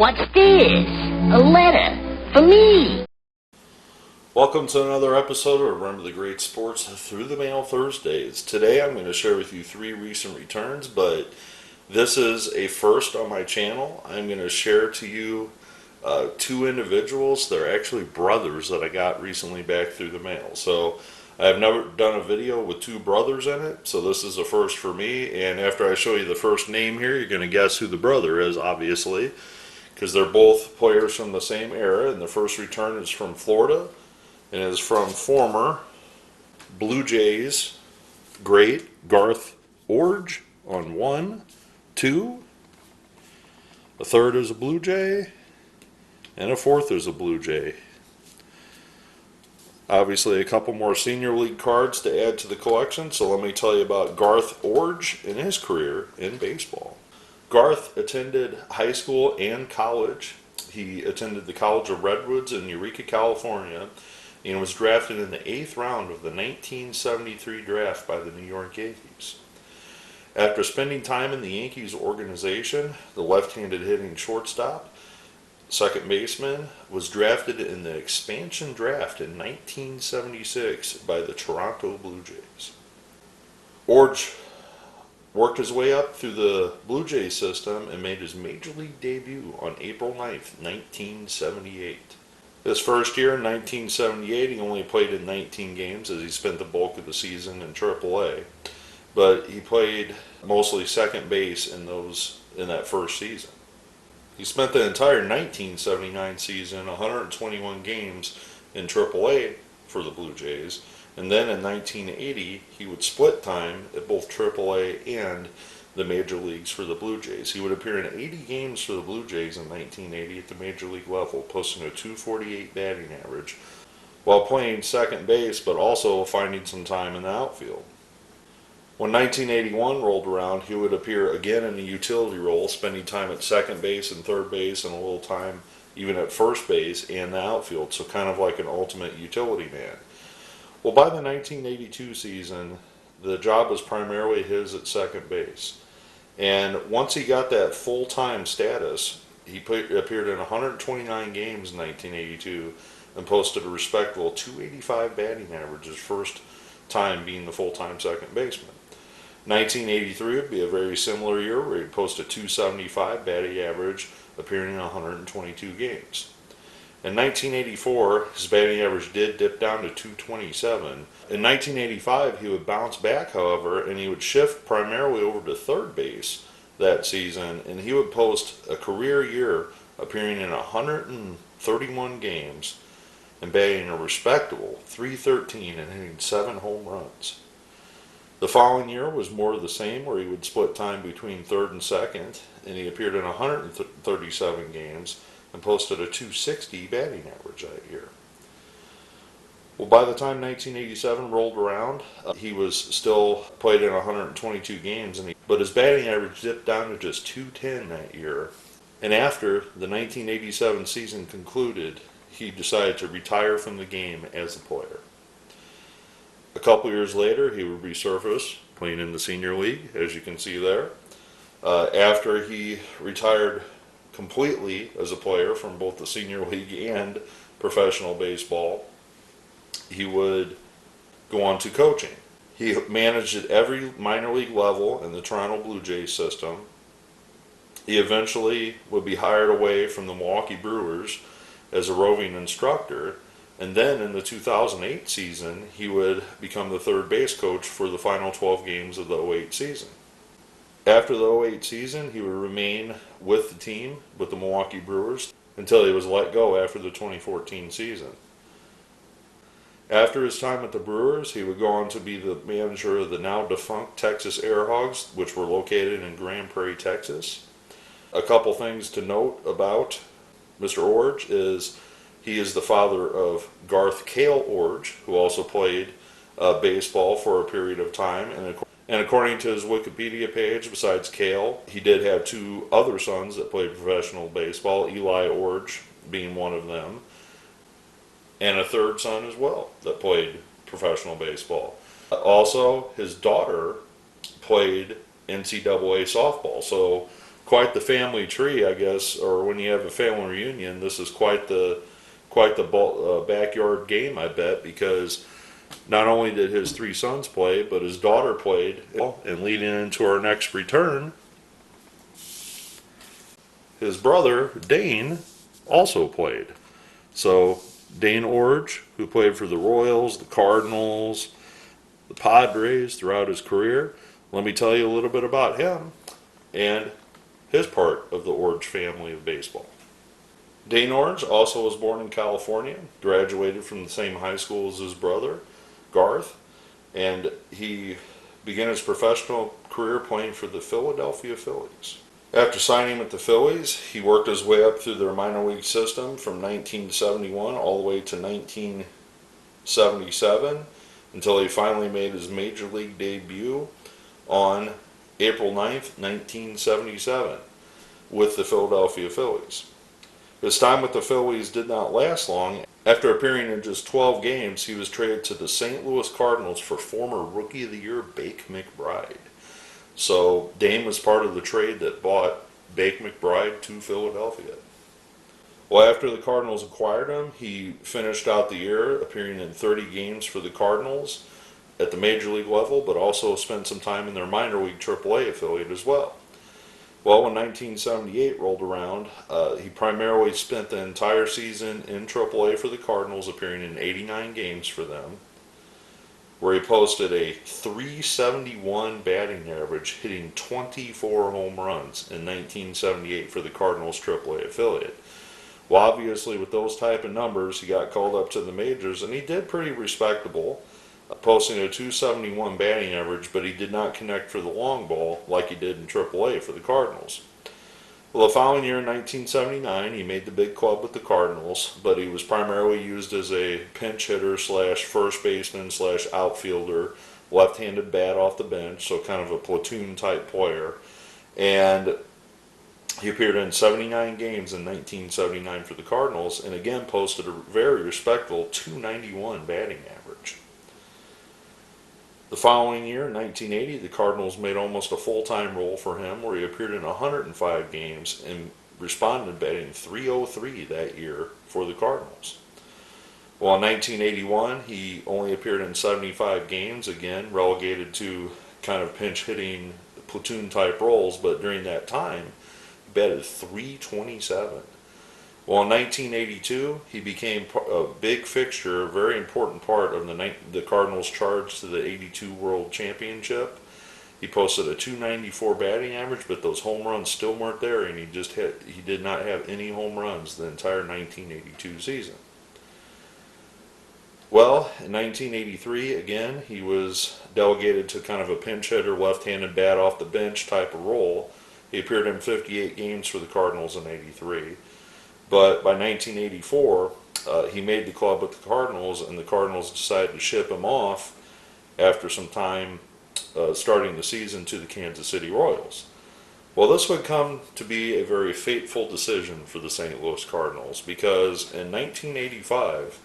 What's this? A letter for me. Welcome to another episode of Remember the Great Sports Through the Mail Thursdays. Today I'm going to share with you 3 recent returns, but this is a first on my channel. I'm going to share to you 2 individuals. They're actually brothers that I got recently back through the mail. So I've never done a video with 2 brothers in it, so this is a first for me. And after I show you the first name here, you're going to guess who the brother is, obviously, because they're both players from the same era. And the first return is from Florida, and is from former Blue Jays great Garth Iorg on 1, 2. A third is a Blue Jay, and a fourth is a Blue Jay. Obviously a couple more senior league cards to add to the collection, so let me tell you about Garth Iorg and his career in baseball. Garth attended high school and college. He attended the College of Redwoods in Eureka, California, and was drafted in the 8th round of the 1973 draft by the New York Yankees. After spending time in the Yankees organization, the left-handed hitting shortstop, second baseman, was drafted in the expansion draft in 1976 by the Toronto Blue Jays. Iorg worked his way up through the Blue Jays system and made his major league debut on April 9th, 1978. His first year in 1978, he only played in 19 games as he spent the bulk of the season in AAA. But he played mostly second base in that first season. He spent the entire 1979 season, 121 games in AAA for the Blue Jays, and then in 1980 he would split time at both AAA and the major leagues for the Blue Jays. He would appear in 80 games for the Blue Jays in 1980 at the major league level, posting a .248 batting average while playing second base, but also finding some time in the outfield. When 1981 rolled around, he would appear again in a utility role, spending time at second base and third base and a little time even at first base and the outfield, so kind of like an ultimate utility man. Well, by the 1982 season, the job was primarily his at second base. And once he got that full-time status, he appeared in 129 games in 1982 and posted a respectable .285 batting average his first time being the full-time second baseman. 1983 would be a very similar year where he'd post a .275 batting average appearing in 122 games. In 1984, his batting average did dip down to .227. In 1985, he would bounce back, however, and he would shift primarily over to third base that season, and he would post a career year appearing in 131 games and batting a respectable .313 and hitting 7 home runs. The following year was more of the same, where he would split time between third and second, and he appeared in 137 games and posted a .260 batting average that year. Well, by the time 1987 rolled around, he was still played in 122 games, but his batting average dipped down to just .210 that year. And after the 1987 season concluded, he decided to retire from the game as a player. A couple years later, he would resurface, playing in the senior league, as you can see there. After he retired completely as a player from both the senior league and professional baseball, he would go on to coaching. He managed at every minor league level in the Toronto Blue Jays system. He eventually would be hired away from the Milwaukee Brewers as a roving instructor, and then in the 2008 season, he would become the third base coach for the final 12 games of the 2008 season. After the 2008 season, he would remain with the team, with the Milwaukee Brewers, until he was let go after the 2014 season. After his time at the Brewers, he would go on to be the manager of the now defunct Texas Airhogs, which were located in Grand Prairie, Texas. A couple things to note about Mr. Iorg is he is the father of Garth Iorg, who also played baseball for a period of time. And according to his Wikipedia page, besides Cale, he did have 2 other sons that played professional baseball, Eli Iorg being one of them, and a third son as well that played professional baseball. Also, his daughter played NCAA softball. So quite the family tree, I guess, or when you have a family reunion, this is quite the backyard game, I bet, because not only did his three sons play, but his daughter played. And leading into our next return, his brother Dane also played. So Dane Iorg, who played for the Royals, the Cardinals, the Padres throughout his career, let me tell you a little bit about him and his part of the Iorg family of baseball. Dane Iorg also was born in California, graduated from the same high school as his brother, Garth, and he began his professional career playing for the Philadelphia Phillies. After signing with the Phillies, he worked his way up through their minor league system from 1971 all the way to 1977 until he finally made his major league debut on April 9th, 1977 with the Philadelphia Phillies. His time with the Phillies did not last long. After appearing in just 12 games, he was traded to the St. Louis Cardinals for former Rookie of the Year Bake McBride. So Dane was part of the trade that bought Bake McBride to Philadelphia. Well, after the Cardinals acquired him, he finished out the year appearing in 30 games for the Cardinals at the major league level, but also spent some time in their minor league AAA affiliate as well. Well, when 1978 rolled around, he primarily spent the entire season in AAA for the Cardinals, appearing in 89 games for them, where he posted a .371 batting average, hitting 24 home runs in 1978 for the Cardinals AAA affiliate. Well, obviously, with those type of numbers, he got called up to the majors, and he did pretty respectable, posting a .271 batting average, but he did not connect for the long ball like he did in AAA for the Cardinals. Well, the following year, in 1979, he made the big club with the Cardinals, but he was primarily used as a pinch hitter slash first baseman slash outfielder, left-handed bat off the bench, so kind of a platoon type player. And he appeared in 79 games in 1979 for the Cardinals, and again posted a very respectable .291 batting average. The following year, in 1980, the Cardinals made almost a full-time role for him, where he appeared in 105 games and responded batting .303 that year for the Cardinals. Well, in 1981, he only appeared in 75 games, again relegated to kind of pinch hitting platoon-type roles, but during that time, he batted .327. Well, in 1982, he became a big fixture, a very important part of the Cardinals' charge to the '82 World Championship. He posted a .294 batting average, but those home runs still weren't there, and he did not have any home runs the entire 1982 season. Well, in 1983, again, he was delegated to kind of a pinch hitter, left-handed bat off the bench type of role. He appeared in 58 games for the Cardinals in '83. But by 1984, he made the club with the Cardinals, and the Cardinals decided to ship him off after some time starting the season to the Kansas City Royals. Well, this would come to be a very fateful decision for the St. Louis Cardinals, because in 1985,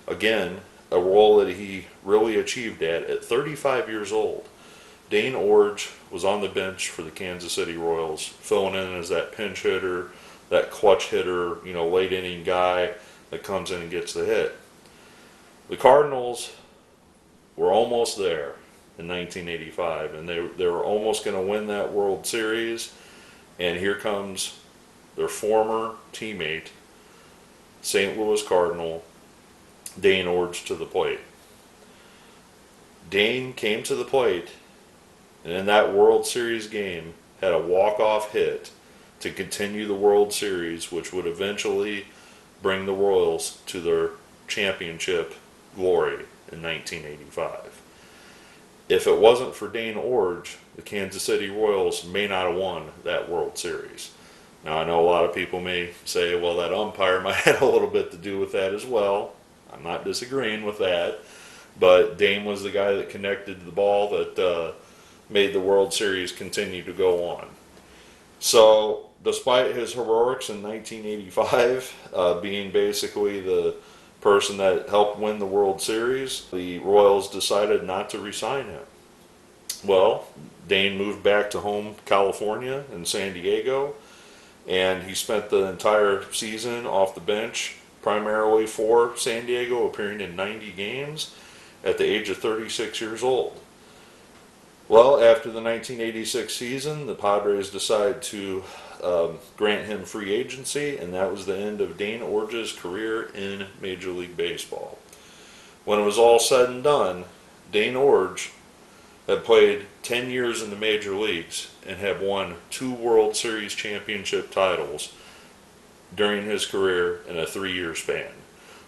again, a role that he really achieved at 35 years old, Dane Iorg was on the bench for the Kansas City Royals, filling in as that pinch hitter, that clutch hitter, late inning guy that comes in and gets the hit. The Cardinals were almost there in 1985, and they were almost going to win that World Series, and here comes their former teammate, St. Louis Cardinal, Dane Iorg, to the plate. Dane came to the plate, and in that World Series game had a walk-off hit to continue the World Series, which would eventually bring the Royals to their championship glory in 1985. If it wasn't for Dane Iorg, the Kansas City Royals may not have won that World Series. Now, I know a lot of people may say, well, that umpire might have a little bit to do with that as well. I'm not disagreeing with that. But Dane was the guy that connected the ball that made the World Series continue to go on. So, despite his heroics in 1985, being basically the person that helped win the World Series, the Royals decided not to re-sign him. Well, Dane moved back to home California in San Diego, and he spent the entire season off the bench primarily for San Diego, appearing in 90 games at the age of 36 years old. Well, after the 1986 season, the Padres decided to grant him free agency, and that was the end of Dane Iorg's career in Major League Baseball. When it was all said and done, Dane Iorg had played 10 years in the major leagues and had won 2 World Series championship titles during his career in a 3-year span.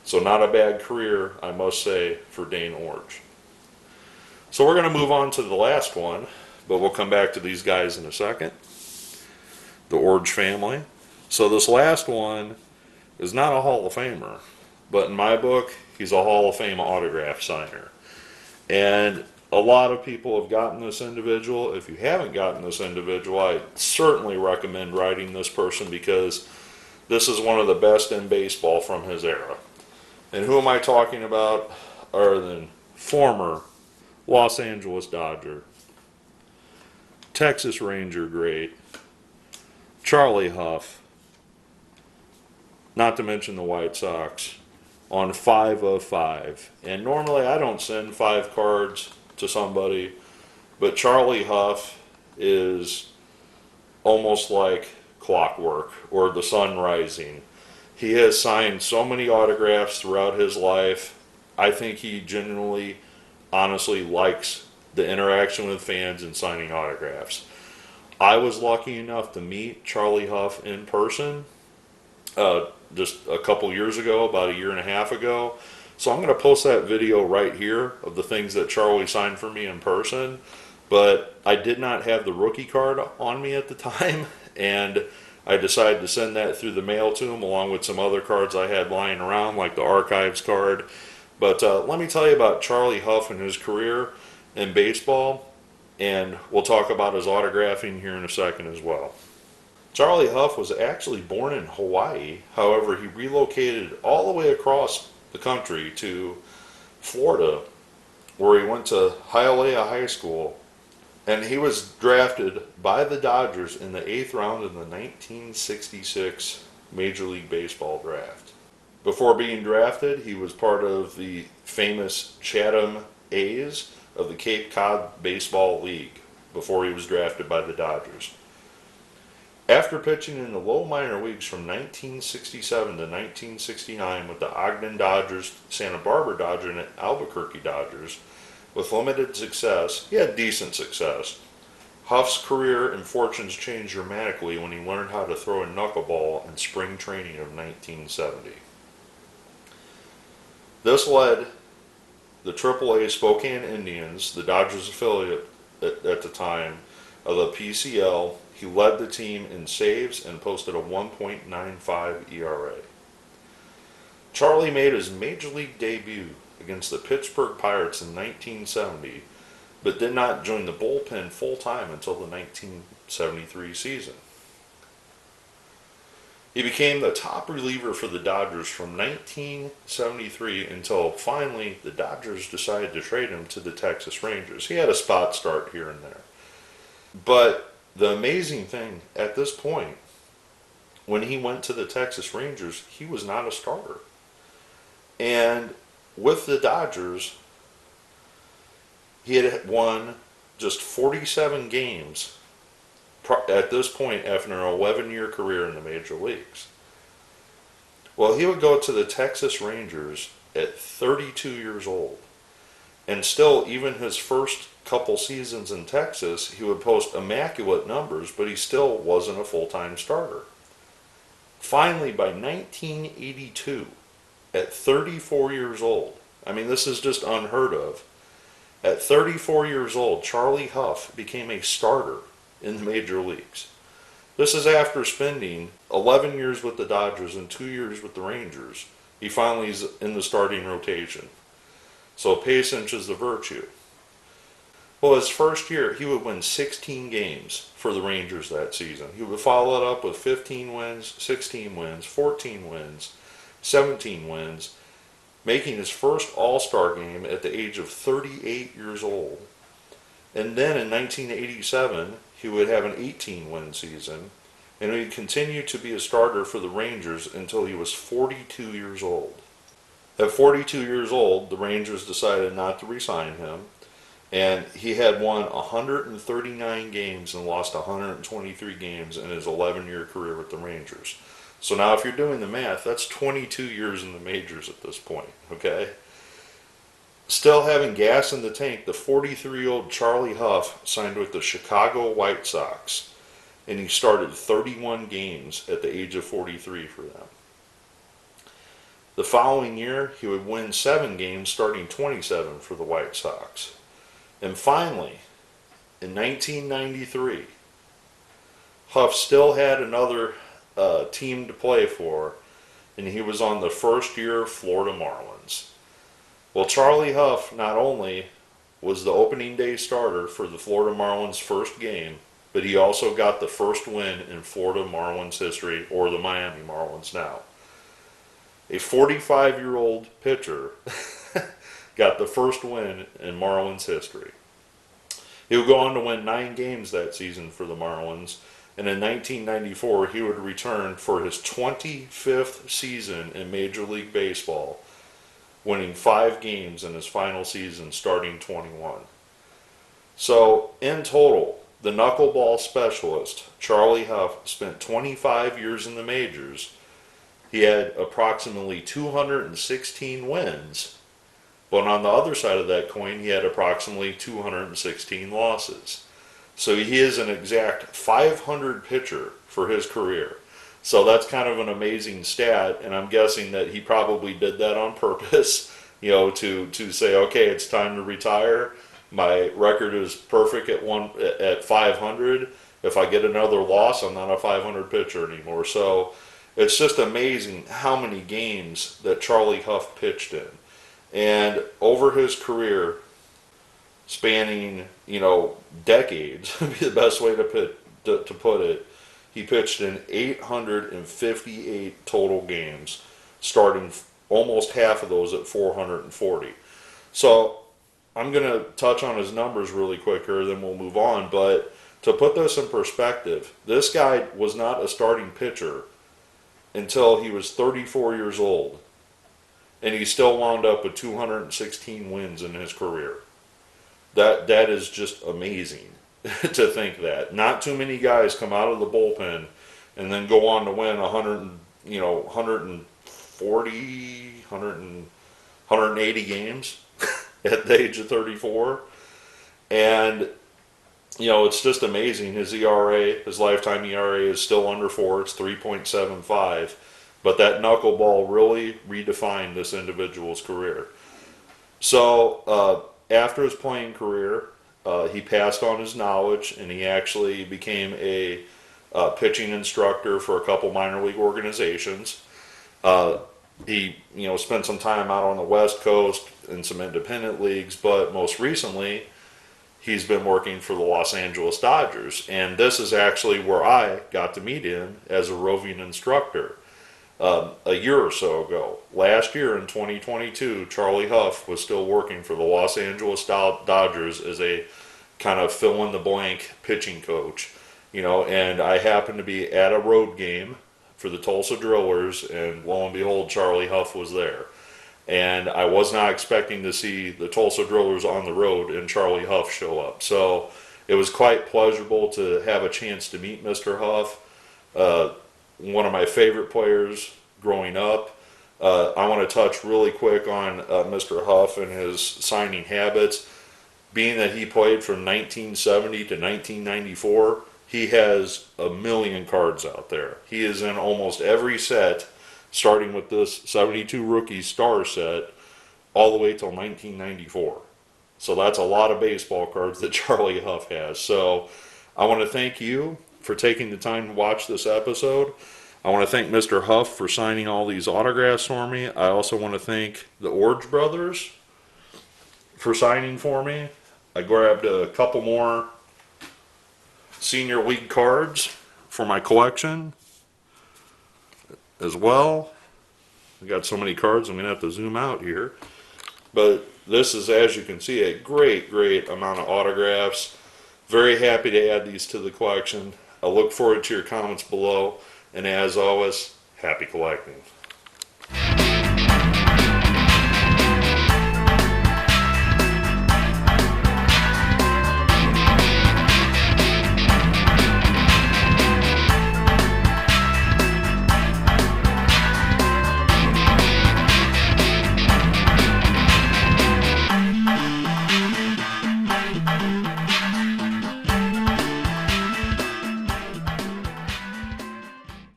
So not a bad career, I must say, for Dane Iorg. So we're going to move on to the last one, but we'll come back to these guys in a second. The Iorg family. So this last one is not a Hall of Famer, but in my book, he's a Hall of Fame autograph signer. And a lot of people have gotten this individual. If you haven't gotten this individual, I certainly recommend writing this person, because this is one of the best in baseball from his era. And who am I talking about other than former Los Angeles Dodger, Texas Ranger great, Charlie Hough, not to mention the White Sox, on 5 of 5. And normally I don't send 5 cards to somebody, but Charlie Hough is almost like clockwork, or the sun rising. He has signed so many autographs throughout his life. I think he genuinely, honestly likes the interaction with fans and signing autographs. I was lucky enough to meet Charlie Hough in person just a couple years ago, about a year and a half ago. So I'm going to post that video right here of the things that Charlie signed for me in person. But I did not have the rookie card on me at the time, and I decided to send that through the mail to him, along with some other cards I had lying around, like the Archives card. But let me tell you about Charlie Hough and his career in baseball, and we'll talk about his autographing here in a second as well. Charlie Hough was actually born in Hawaii. However, he relocated all the way across the country to Florida, where he went to Hialeah High School, and he was drafted by the Dodgers in the 8th round in the 1966 Major League Baseball draft. Before being drafted, he was part of the famous Chatham A's of the Cape Cod Baseball League before he was drafted by the Dodgers. After pitching in the low minor leagues from 1967 to 1969 with the Ogden Dodgers, Santa Barbara Dodgers, and Albuquerque Dodgers, with limited success, he had decent success. Hough's career and fortunes changed dramatically when he learned how to throw a knuckleball in spring training of 1970. This led the AAA Spokane Indians, the Dodgers affiliate at the time of the PCL. He led the team in saves and posted a 1.95 ERA. Charlie made his major league debut against the Pittsburgh Pirates in 1970, but did not join the bullpen full-time until the 1973 season. He became the top reliever for the Dodgers from 1973 until finally the Dodgers decided to trade him to the Texas Rangers. He had a spot start here and there. But the amazing thing, at this point, when he went to the Texas Rangers, he was not a starter. And with the Dodgers, he had won just 47 games at this point after an 11-year career in the major leagues. Well, he would go to the Texas Rangers at 32 years old. And still, even his first couple seasons in Texas, he would post immaculate numbers, but he still wasn't a full-time starter. Finally, by 1982, at 34 years old, I mean, this is just unheard of. At 34 years old, Charlie Hough became a starter in the major leagues. This is after spending 11 years with the Dodgers and 2 years with the Rangers. He finally is in the starting rotation. So patience is the virtue. Well, his first year, he would win 16 games for the Rangers that season. He would follow it up with 15 wins, 16 wins, 14 wins, 17 wins, making his first All-Star game at the age of 38 years old. And then in 1987, he would have an 18-win season, and he would continue to be a starter for the Rangers until he was 42 years old. At 42 years old, the Rangers decided not to re-sign him, and he had won 139 games and lost 123 games in his 11-year career with the Rangers. So now if you're doing the math, that's 22 years in the majors at this point, okay? Still having gas in the tank, the 43-year-old Charlie Hough signed with the Chicago White Sox, and he started 31 games at the age of 43 for them. The following year, he would win 7 games, starting 27 for the White Sox. And finally, in 1993, Hough still had another team to play for, and he was on the first-year Florida Marlins. Well, Charlie Hough not only was the opening day starter for the Florida Marlins' first game, but he also got the first win in Florida Marlins history, or the Miami Marlins now. A 45-year-old pitcher got the first win in Marlins history. He would go on to win 9 games that season for the Marlins, and in 1994 he would return for his 25th season in Major League Baseball, winning 5 games in his final season, starting 21. So, in total, the knuckleball specialist, Charlie Hough, spent 25 years in the majors. He had approximately 216 wins, but on the other side of that coin, he had approximately 216 losses. So he is an exact 500 pitcher for his career. So that's kind of an amazing stat, and I'm guessing that he probably did that on purpose, to say, okay, it's time to retire. My record is perfect at 500. If I get another loss, I'm not a 500 pitcher anymore. So it's just amazing how many games that Charlie Hough pitched in. And over his career, spanning, decades, would be the best way to put it, he pitched in 858 total games, starting almost half of those at 440. So I'm going to touch on his numbers really quick here, then we'll move on. But to put this in perspective, this guy was not a starting pitcher until he was 34 years old, and he still wound up with 216 wins in his career. That is just amazing to think that. Not too many guys come out of the bullpen and then go on to win 180 games at the age of 34. And it's just amazing. His ERA, his lifetime ERA is still under 4. It's 3.75. But that knuckleball really redefined this individual's career. So after his playing career, he passed on his knowledge, and he actually became a pitching instructor for a couple minor league organizations. He spent some time out on the West Coast in some independent leagues, but most recently he's been working for the Los Angeles Dodgers, and this is actually where I got to meet him as a roving instructor a year or so ago. Last year in 2022, Charlie Hough was still working for the Los Angeles Dodgers as a kind of fill-in-the-blank pitching coach, and I happened to be at a road game for the Tulsa Drillers, and lo and behold, Charlie Hough was there. And I was not expecting to see the Tulsa Drillers on the road and Charlie Hough show up. So it was quite pleasurable to have a chance to meet Mr. Hough, one of my favorite players growing up. I want to touch really quick on Mr. Hough and his signing habits. Being that he played from 1970 to 1994, he has a million cards out there. He is in almost every set, starting with this 72 rookie star set, all the way till 1994. So that's a lot of baseball cards that Charlie Hough has. So I want to thank you for taking the time to watch this episode. I want to thank Mr. Hough for signing all these autographs for me. I also want to thank the Iorg brothers for signing for me. I grabbed a couple more senior league cards for my collection as well. I got so many cards I'm going to have to zoom out here. But this is, as you can see, a great amount of autographs. Very happy to add these to the collection. I look forward to your comments below. And as always, happy collecting.